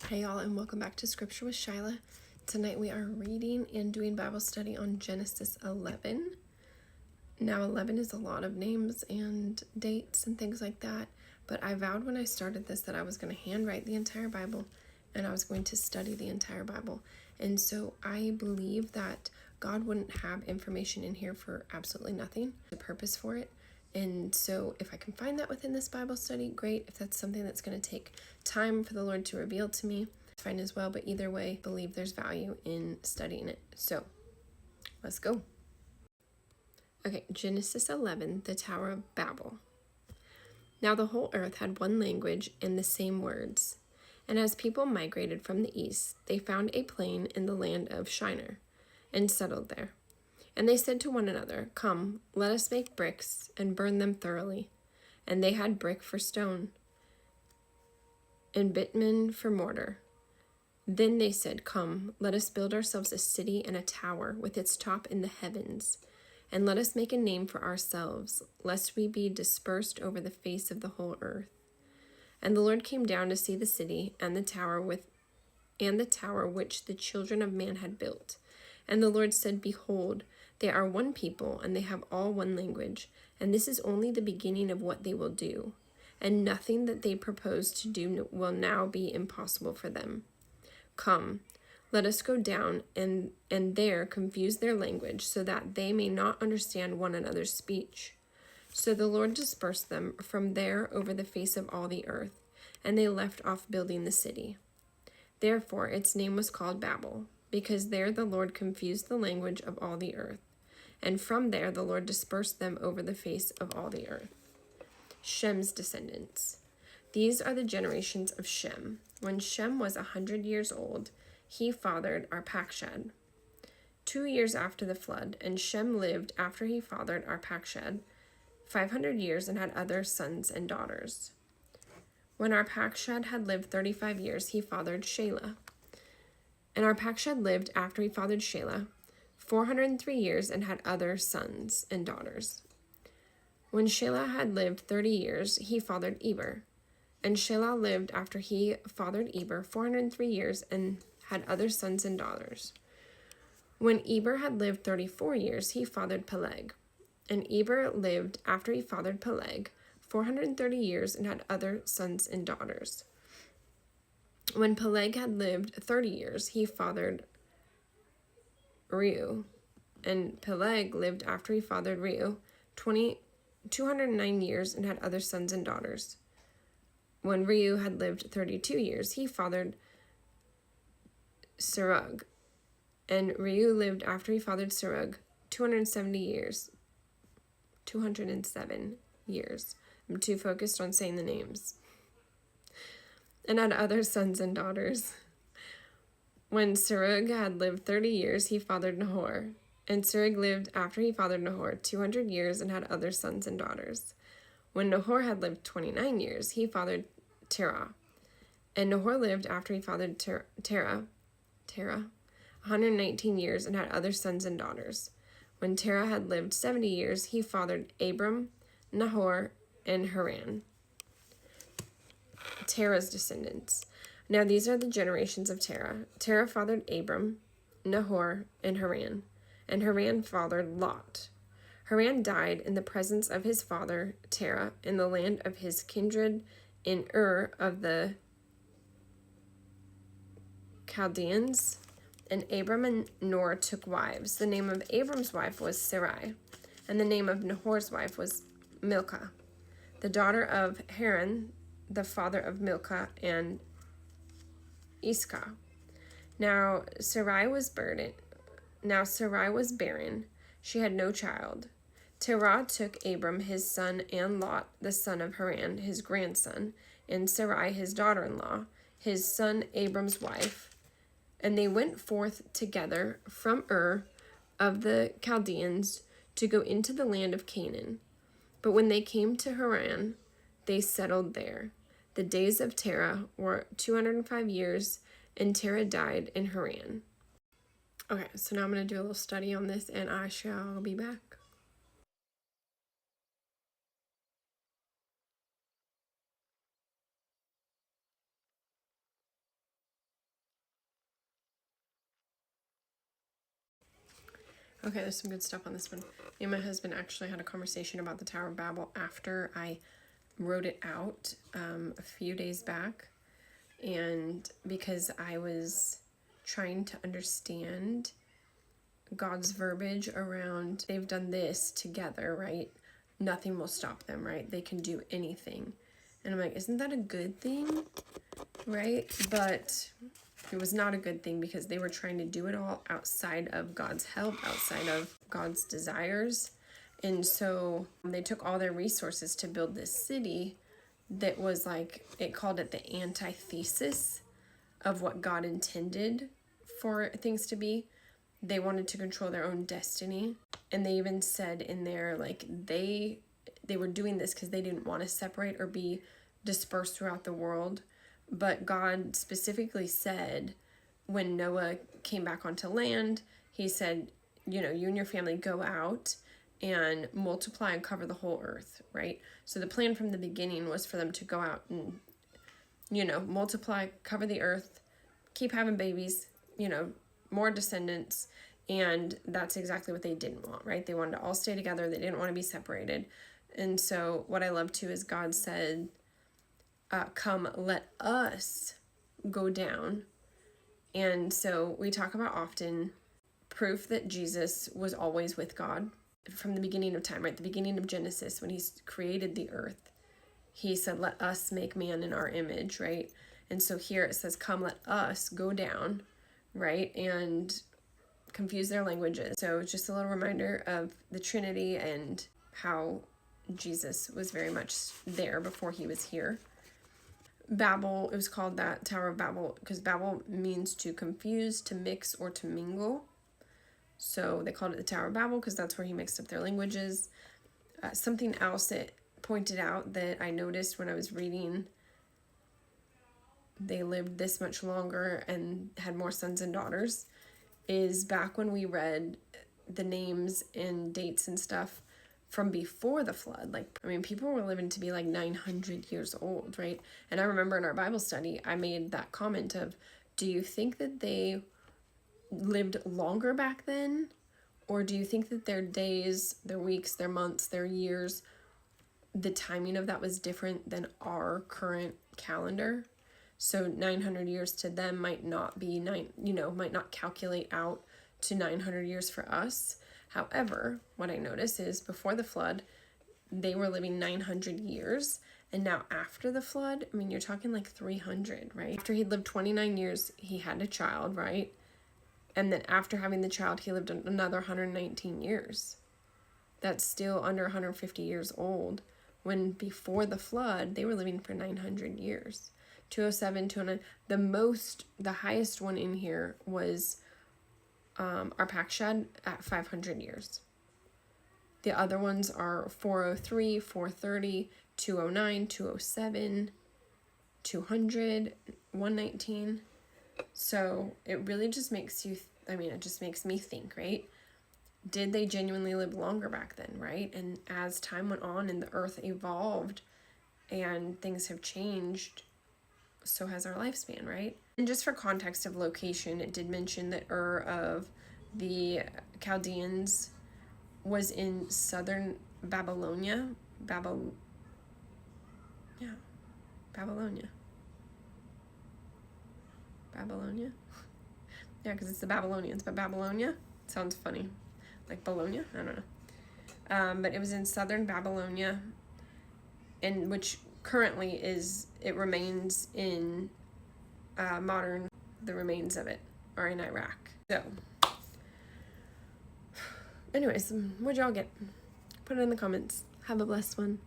Hey y'all, and welcome back to Scripture with Shyla. Tonight we are reading and doing Bible study on Genesis 11. Now 11 is a lot of names and dates and things like that, but I vowed when I started this that I was going to handwrite the entire Bible and I was going to study the entire Bible. And so I believe that God wouldn't have information in here for absolutely nothing, the purpose for it. And so if I can find that within this Bible study, great. If that's something that's going to take time for the Lord to reveal to me, fine as well. But either way, I believe there's value in studying it. So let's go. Okay, Genesis 11, the Tower of Babel. Now the whole earth had one language and the same words. And as people migrated from the east, they found a plain in the land of Shinar and settled there. And they said to one another, "Come, let us make bricks and burn them thoroughly." And they had brick for stone and bitumen for mortar. Then they said, "Come, let us build ourselves a city and a tower with its top in the heavens. And let us make a name for ourselves, lest we be dispersed over the face of the whole earth." And the Lord came down to see the city and the tower which the children of man had built. And the Lord said, "Behold, they are one people, and they have all one language, and this is only the beginning of what they will do. And nothing that they propose to do will now be impossible for them. Come, let us go down and there confuse their language, so that they may not understand one another's speech." So the Lord dispersed them from there over the face of all the earth, and they left off building the city. Therefore its name was called Babel, because there the Lord confused the language of all the earth. And from there the Lord dispersed them over the face of all the earth. Shem's descendants. These are the generations of Shem. When Shem was 100 years old, he fathered Arpachshad 2 years after the flood, and Shem lived after he fathered Arpachshad 500 years and had other sons and daughters. When Arpachshad had lived 35 years, he fathered Shelah. And Arpachshad lived after he fathered Shelah 403 years and had other sons and daughters. When Shelah had lived 30 years, he fathered Eber. And Shelah lived after he fathered Eber 403 years and had other sons and daughters. When Eber had lived 34 years, he fathered Peleg. And Eber lived after he fathered Peleg 430 years and had other sons and daughters. When Peleg had lived 30 years, he fathered Reu. And Peleg lived after he fathered Reu 209 years and had other sons and daughters. When Reu had lived 32 years, he fathered Serug. And Reu lived after he fathered Serug 207 years. I'm too focused on saying the names. And had other sons and daughters. When Serug had lived 30 years, he fathered Nahor. And Serug lived after he fathered Nahor 200 years and had other sons and daughters. When Nahor had lived 29 years, he fathered Terah. And Nahor lived after he fathered Terah 119 years and had other sons and daughters. When Terah had lived 70 years, he fathered Abram, Nahor, and Haran. Terah's descendants. Now these are the generations of Terah. Terah fathered Abram, Nahor, and Haran. And Haran fathered Lot. Haran died in the presence of his father Terah in the land of his kindred in Ur of the Chaldeans. And Abram and Nor took wives. The name of Abram's wife was Sarai, and the name of Nahor's wife was Milcah, the daughter of Haran, the father of Milcah and Iscah. Now Sarai was barren. She had no child. Terah took Abram his son and Lot, the son of Haran, his grandson, and Sarai his daughter-in-law, his son Abram's wife. And they went forth together from Ur of the Chaldeans to go into the land of Canaan. But when they came to Haran, they settled there. The days of Terah were 205 years, and Terah died in Haran. Okay, so now I'm going to do a little study on this, and I shall be back. Okay, there's some good stuff on this one. Me and my husband actually had a conversation about the Tower of Babel after I wrote it out a few days back. And because I was trying to understand God's verbiage around, they've done this together, right? Nothing will stop them, right? They can do anything. And I'm like, isn't that a good thing? Right? But it was not a good thing because they were trying to do it all outside of God's help, outside of God's desires. And so they took all their resources to build this city that was like, it called it the antithesis of what God intended for things to be. They wanted to control their own destiny. And they even said in there, like, they were doing this because they didn't want to separate or be dispersed throughout the world. But God specifically said, when Noah came back onto land, he said, you know, you and your family go out and multiply and cover the whole earth, right? So the plan from the beginning was for them to go out and, you know, multiply, cover the earth, keep having babies, you know, more descendants. And that's exactly what they didn't want, right? They wanted to all stay together. They didn't want to be separated. And so what I love too is God said, come, let us go down. And so we talk about often proof that Jesus was always with God from the beginning of time, right? The beginning of Genesis, when he created the earth, he said, let us make man in our image, right? And so here it says, come, let us go down, right? And confuse their languages. So just a little reminder of the Trinity and how Jesus was very much there before he was here. Babel, it was called that, Tower of Babel, because Babel means to confuse, to mix, or to mingle. So they called it the Tower of Babel because that's where he mixed up their languages. Something else that pointed out that I noticed when I was reading, they lived this much longer and had more sons and daughters, is back when we read the names and dates and stuff from before the flood. Like, I mean, people were living to be like 900 years old, right? And I remember in our Bible study, I made that comment of, do you think that they lived longer back then? Or do you think that their days, their weeks, their months, their years, the timing of that was different than our current calendar? So 900 years to them might not be might not calculate out to 900 years for us. However, what I notice is before the flood, they were living 900 years. And now after the flood, I mean, you're talking like 300, right? After he'd lived 29 years, he had a child, right? And then after having the child, he lived another 119 years. That's still under 150 years old. When before the flood, they were living for 900 years. 207, 209. The highest one in here was Arpachshad at 500 years. The other ones are 403, 430, 209, 207, 200, 119. So it really just makes you, it just makes me think, right? Did they genuinely live longer back then, right? And as time went on and the earth evolved and things have changed, so has our lifespan, right? And just for context of location, it did mention that Ur of the Chaldeans was in southern Babylonia. Babylonia. Yeah, because it's the Babylonians, but Babylonia sounds funny. Like Bologna? I don't know. But it was in southern Babylonia, and which currently it remains in the remains of it are in Iraq. So, anyways, what'd y'all get? Put it in the comments. Have a blessed one.